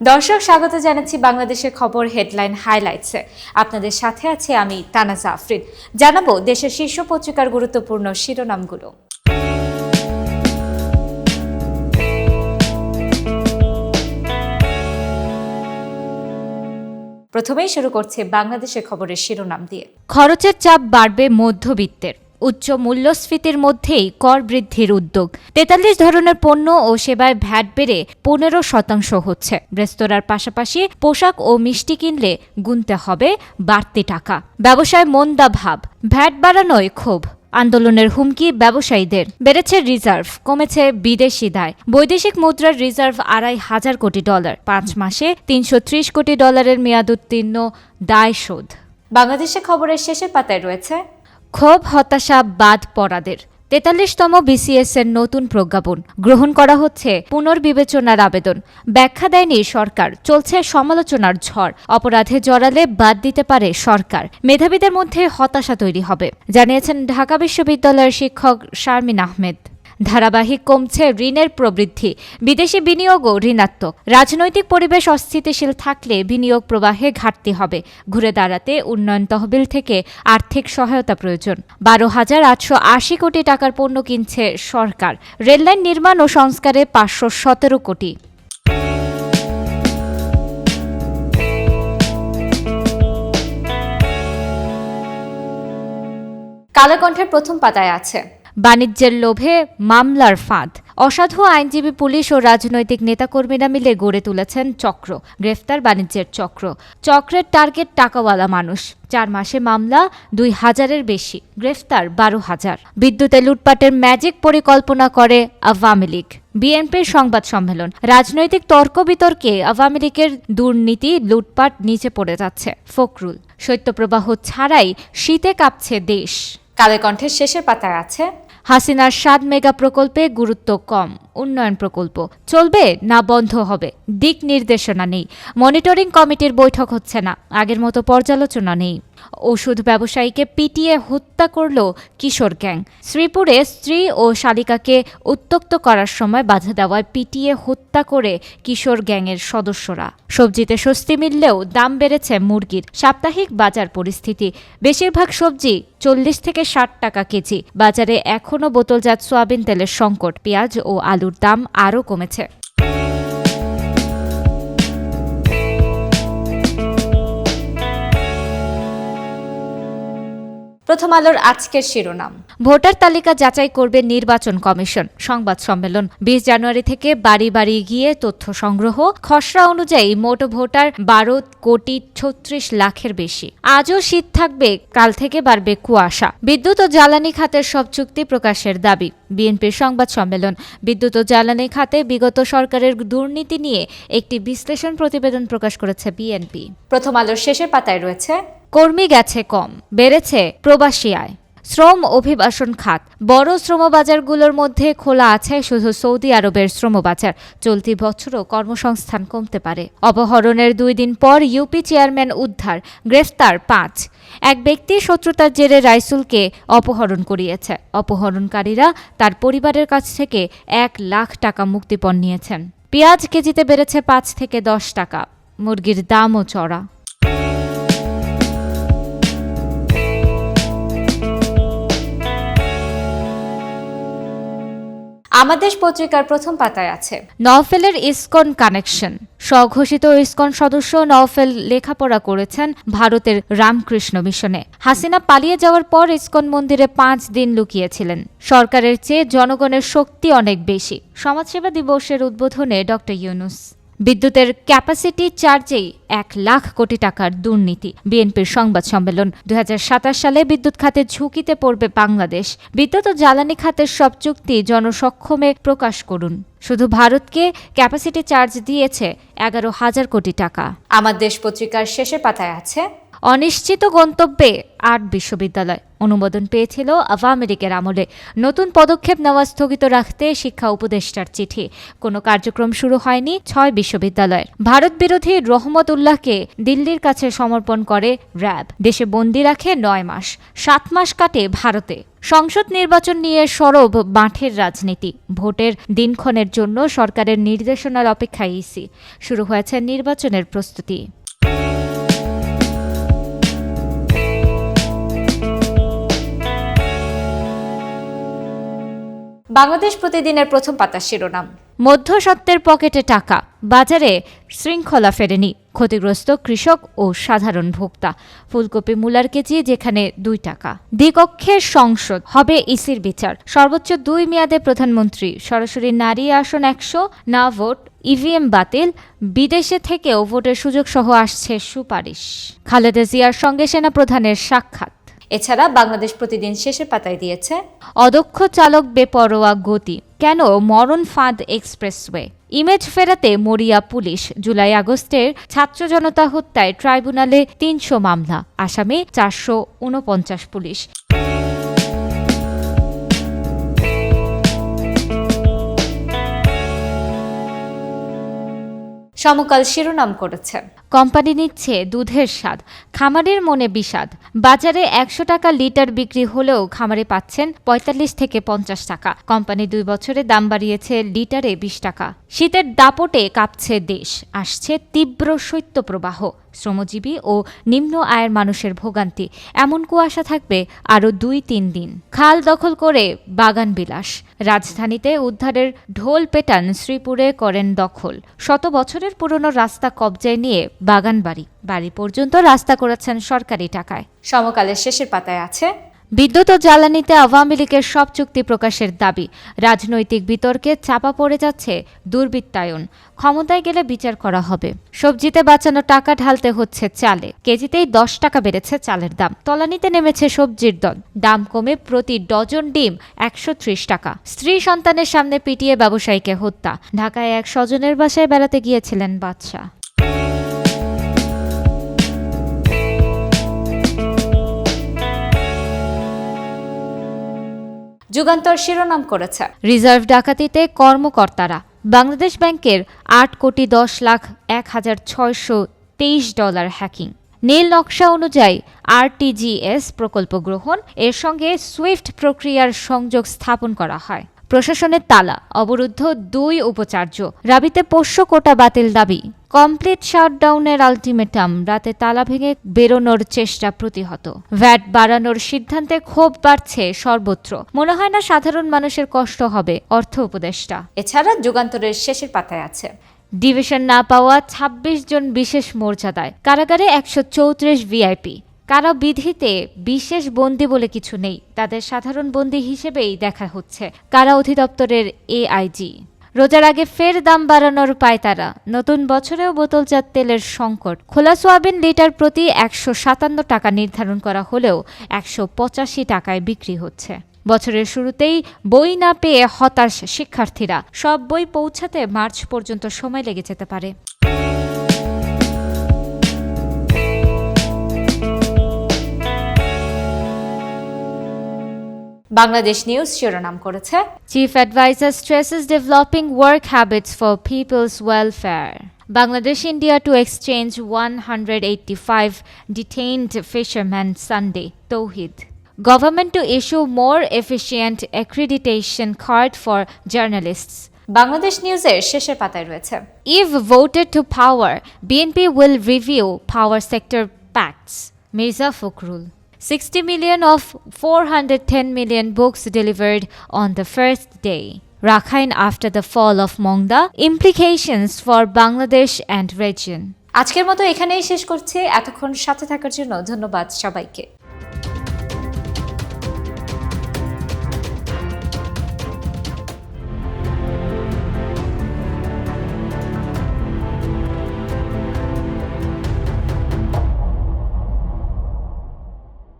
দর্শক, স্বাগত জানাচ্ছি বাংলাদেশের খবর হেডলাইন হাইলাইটসে। আপনাদের সাথে আছে আমি তানাজা আফরিন। জানাবো দেশের শীর্ষ পত্রিকার গুরুত্বপূর্ণ শিরোনামগুলো। প্রথমেই শুরু করছে বাংলাদেশের খবরের শিরোনাম দিয়ে। খরচের চাপ বাড়বে মধ্যবিত্তের, উচ্চ মূল্যস্ফীতির মধ্যেই কর বৃদ্ধির উদ্যোগ। ৪৩ ধরনের পণ্য ও সেবায় ভ্যাট বেড়ে ১৫% হচ্ছে। রেস্তোরাঁর পাশাপাশি পোশাক ও মিষ্টি কিনলে গুনতে হবে বাড়তি টাকা। ব্যবসায় মন্দা ভাব, ভ্যাট বাড়ানোয় ক্ষোভ। আন্দোলনের হুমকি ব্যবসায়ীদের। বেড়েছে রিজার্ভ, কমেছে বিদেশি দায়। বৈদেশিক মুদ্রার রিজার্ভ $২৫০০ কোটি। ৫ মাসে $৩৩০ কোটি মেয়াদ উত্তীর্ণ দায় শোধ। বাংলাদেশের খবরের শেষের পাতায় রয়েছে ক্ষোভ, হতাশা বাদ পড়াদের। ৪৩তম BCS এর নতুন প্রজ্ঞাপন গ্রহণ করা হচ্ছে পুনর্বিবেচনার আবেদন। ব্যাখ্যা দেয়নি সরকার, চলছে সমালোচনার ঝড়। অপরাধে জড়ালে বাদ দিতে পারে সরকার। মেধাবীদের মধ্যে হতাশা তৈরি হবে, জানিয়েছেন ঢাকা বিশ্ববিদ্যালয়ের শিক্ষক শারমিন আহমেদ। ধারাবাহিক কমছে ঋণের প্রবৃদ্ধি, বিদেশি বিনিয়োগও ঋণাত্মক। রাজনৈতিক পরিবেশ অস্থিতিশীল থাকলে বিনিয়োগ প্রবাহে ঘাটতি হবে। ঘুরে দাঁড়াতে উন্নয়ন তহবিল থেকে আর্থিক সহায়তা প্রয়োজন। ১২,৮৮০ কোটি টাকার পণ্য কিনছে সরকার। রেললাইন নির্মাণ ও সংস্কারে ৫১৭ কোটি। কালেকণ্ঠের প্রথম পাতায় আছে বাণিজ্যের লোভে মামলার ফাঁদ। অসাধু আইনজীবী, পুলিশ ও রাজনৈতিক নেতাকর্মীরা মিলে গড়ে তুলেছেন চক্র। গ্রেফতার বাণিজ্যের চক্র। চক্রের টার্গেট টাকাওয়ালা মানুষ। ৪ মাসে মামলা ২,০০০-এর বেশি, গ্রেফতার ১২,০০০। বিদ্যুতে লুটপাটের ম্যাজিক পরিকল্পনা করে আওয়ামী লীগ। বিএনপির সংবাদ সম্মেলন। রাজনৈতিক তর্ক বিতর্কে আওয়ামী লীগের দুর্নীতি, লুটপাট নিচে পড়ে যাচ্ছে। ফখরুল। শৈত্যপ্রবাহ ছাড়াই শীতে কাঁপছে দেশ। কালেকণ্ঠের শেষের পাতায় আছে হাসিনার ৭ মেগা প্রকল্পে গুরুত্ব কম। উন্নয়ন প্রকল্প চলবে না বন্ধ হবে, দিক নির্দেশনা নেই। মনিটরিং কমিটির বৈঠক হচ্ছে না, আগের মতো পর্যালোচনা নেই। ওষুধ ব্যবসায়ীকে পিটিয়ে হত্যা করল কিশোর গ্যাং। শ্রীপুরে স্ত্রী ও শালিকাকে উত্ত্যক্ত করার সময় বাধা দেওয়ায় পিটিয়ে হত্যা করে কিশোর গ্যাংয়ের সদস্যরা। সবজিতে স্বস্তি মিললেও দাম বেড়েছে মুরগির। সাপ্তাহিক বাজার পরিস্থিতি। বেশিরভাগ সবজি ৪০ থেকে ৬০ টাকা কেজি। বাজারে এখনও বোতলজাত সয়াবিন তেলের সংকট। পেঁয়াজ ও আলুর দাম আরও কমেছে। প্রথম আলোর আজকের শিরোনাম। ভোটার তালিকা যাচাই করবে নির্বাচন কমিশন। সংবাদ সম্মেলন। ২০ জানুয়ারি থেকে বাড়ি বাড়ি গিয়ে তথ্য সংগ্রহ। খসড়া অনুযায়ী মোট ভোটার ১২,৩৬,০০,০০০-এর বেশি। আজও শীত থাকবে, কাল থেকে বাড়বে কুয়াশা। বিদ্যুৎ ও জ্বালানি খাতের সব চুক্তি প্রকাশের দাবি। বিএনপির সংবাদ সম্মেলন। বিদ্যুৎ ও জ্বালানি খাতে বিগত সরকারের দুর্নীতি নিয়ে একটি বিশ্লেষণ প্রতিবেদন প্রকাশ করেছে বিএনপি। প্রথম আলোর শেষের পাতায় রয়েছে কর্মী গেছে কম, বেড়েছে প্রবাসী আয়। শ্রম অভিবাসন খাত। বড় শ্রমবাজারগুলোর মধ্যে খোলা আছে শুধু সৌদি আরবের শ্রমবাজার। চলতি বছরও কর্মসংস্থান কমতে পারে। অপহরণের ২ দিন পর ইউপি চেয়ারম্যান উদ্ধার, গ্রেফতার ৫। এক ব্যক্তি শত্রুতার জেরে রাইসুলকে অপহরণ করিয়েছে। অপহরণকারীরা তার পরিবারের কাছ থেকে ১ লাখ টাকা মুক্তিপণ নিয়েছেন। পেঁয়াজ কেজিতে বেড়েছে ৫ থেকে ১০ টাকা। মুরগির দামও চড়া। আমাদের পত্রিকার প্রথম পাতায় আছে নওফেলের ইসকন কানেকশন। স্বঘোষিত ইসকন সদস্য নওফেল লেখাপড়া করেছেন ভারতের রামকৃষ্ণ মিশনে। হাসিনা পালিয়ে যাওয়ার পর ইসকন মন্দিরে ৫ দিন লুকিয়েছিলেন। সরকারের চেয়ে জনগণের শক্তি অনেক বেশি। সমাজসেবা দিবসের উদ্বোধনে ড ইউনূস। বিদ্যুতের ক্যাপাসিটি চার্জেই ১ লাখ কোটি টাকার দুর্নীতি। বিএনপির সংবাদ সম্মেলন। ২০২৭ সালে বিদ্যুৎ খাতে ঝুঁকিতে পড়বে বাংলাদেশ। বিদ্যুৎ ও জ্বালানি খাতের সব চুক্তি জনসক্ষমে প্রকাশ করুন। শুধু ভারতকে ক্যাপাসিটি চার্জ দিয়েছে ১১,০০০ কোটি টাকা। আমার দেশ পত্রিকার শেষের পাতায় আছে অনিশ্চিত গন্তব্যে 8 বিশ্ববিদ্যালয় অনুমোদন পেয়েছিল আওয়ামী লীগের আমলে। নতুন পদক্ষেপ নেওয়া স্থগিত রাখতে শিক্ষা উপদেষ্টার চিঠি। কোনো কার্যক্রম শুরু হয়নি 6 বিশ্ববিদ্যালয়ের। ভারত বিরোধী রহমত উল্লাহকে দিল্লির কাছে সমর্পণ করে র্যাব। দেশে বন্দী রাখে 9 মাস, 7 মাস কাটে ভারতে। সংসদ নির্বাচন নিয়ে সরব মাঠের রাজনীতি। ভোটের দিনক্ষণের জন্য সরকারের নির্দেশনার অপেক্ষায় ইসি। শুরু হয়েছে নির্বাচনের প্রস্তুতি। বাংলাদেশ প্রতিদিনের প্রথম পাতার শিরোনাম, মধ্যস্বত্বের পকেটে টাকা, বাজারে শৃঙ্খলা ফেরেনি, ক্ষতিগ্রস্ত কৃষক ও সাধারণ ভোক্তা। ফুলকপি মূলার কেজি যেখানে 2 টাকা। দ্বিকক্ষের সংসদ, হবে ইসির বিচার। সর্বোচ্চ 2 মেয়াদে প্রধানমন্ত্রী, সরাসরি নারী আসন 100, না ভোট, ইভিএম বাতিল। বিদেশে থেকেও ভোটের সুযোগ সহ আসছে সুপারিশ। খালেদা জিয়ার সঙ্গে সেনাপ্রধানের সাক্ষাৎ। এছাড়া বাংলাদেশ প্রতিদিন শেষের পাতায় দিয়েছে, অদক্ষ চালক বেপরোয়া গতি, কেন মরণ ফাঁদ এক্সপ্রেসওয়ে। ইমেজ ফেরাতে মরিয়া পুলিশ। জুলাই আগস্টের ছাত্র জনতা হত্যায় ট্রাইব্যুনালে 300 মামলা, আসামি 449 পুলিশ। সমকাল শিরোনাম করেছে, কোম্পানি নিচ্ছে দুধের স্বাদ, খামারের মনে বিষাদ। বাজারে 100 টাকা লিটার বিক্রি হলেও খামারে পাচ্ছেন 45 থেকে 50 টাকা। কোম্পানি 2 বছরে দাম বাড়িয়েছে লিটারে 20 টাকা। শীতের দাপটে কাঁপছে দেশ, আসছে তীব্র শৈত্যপ্রবাহ। শ্রমজীবী ও নিম্ন আয়ের মানুষের ভোগান্তি। এমন কুয়াশা থাকবে আরও 2-3 দিন। খাল দখল করে বাগান বিলাস। রাজধানীতে উদ্ধারের ঢোল পেটান শ্রীপুরে করেন দখল। 100 বছরের পুরনো রাস্তা কবজায় নিয়ে বাগান বাড়ি পর্যন্ত রাস্তা করেছেন সরকারি টাকায়। সমকালের শেষের পাতায় আছে, বিদ্যুৎ ও জ্বালানিতে আওয়ামী লীগের সব চুক্তি প্রকাশের দাবি। রাজনৈতিক বিতর্কে চাপা পড়ে যাচ্ছে দুর্বৃত্তায়ন। ক্ষমতায় গেলে বিচার করা হবে। সবজিতে বাঁচানো টাকা ঢালতে হচ্ছে চালে। কেজিতেই 10 টাকা বেড়েছে চালের দাম। তলানিতে নেমেছে সবজির দাম কমে প্রতি ডজন ডিম 130 টাকা। স্ত্রী সন্তানের সামনে পিটিয়ে ব্যবসায়ীকে হত্যা। ঢাকায় এক স্বজনের বাসায় বেড়াতে গিয়েছিলেন বাদশা। যুগান্তর শিরোনাম করেছে, রিজার্ভ ডাকাতিতে কর্মকর্তারা। বাংলাদেশ ব্যাংকের 8,10,01,623 হ্যাকিং। নীল নকশা অনুযায়ী আরটিজিএস প্রকল্প গ্রহণ, এর সঙ্গে সুইফট প্রক্রিয়ার সংযোগ স্থাপন করা হয়। প্রশাসনের তালা, অবরুদ্ধ 2 উপাচার্য। রাবিতে পোষ্য কোটা বাতিল দাবি। কমপ্লিট শাটডাউনের আলটিমেটাম, রাতে তালা ভেঙে বেরোনোর চেষ্টা প্রতিহত। ভ্যাট বাড়ানোর সিদ্ধান্তে ক্ষোভ বাড়ছে সর্বত্র। মনে হয় না সাধারণ মানুষের কষ্ট হবে, অর্থ উপদেষ্টা। এছাড়া যুগান্তরের শেষের পাতায় আছে, ডিভিশন না পাওয়া 26 জন বিশেষ মর্যাদায়। কারাগারে 134 ভিআইপি। কারা বিধিতে বিশেষ বন্দী বলে কিছু নেই, তাদের সাধারণ বন্দী হিসেবেই দেখা হচ্ছে। কারা অধিদপ্তরের এআইজি। রোজার আগে ফের দাম বাড়ানোর পায়তারা। নতুন বছরেও বোতলজাত তেলের সংকট। খোলা সোয়াবিন লিটার প্রতি 157 টাকা নির্ধারণ করা হলেও 185 টাকায় বিক্রি হচ্ছে। বছরের শুরুতেই বই না পেয়ে হতাশ শিক্ষার্থীরা। সব বই পৌঁছাতে মার্চ পর্যন্ত সময় লেগে যেতে পারে। বাংলাদেশ নিউজ শিরোনাম করেছে, chief adviser stresses developing work habits for peoples welfare. Bangladesh India to exchange 185 detained fishermen Sunday. Tawhid. Government to issue more efficient accreditation card for journalists. Bangladesh নিউজের শেষের পাতায় রয়েছে, if voted to power, BNP will review power sector pacts. Mirza Fakhrul. 60 million of 410 million books delivered on the first day. Rakhine after the fall of Mongda, implications for Bangladesh and region. আজকের মতো এখানেই শেষ করছি। এতক্ষণ সাথে থাকার জন্য ধন্যবাদ সবাইকে।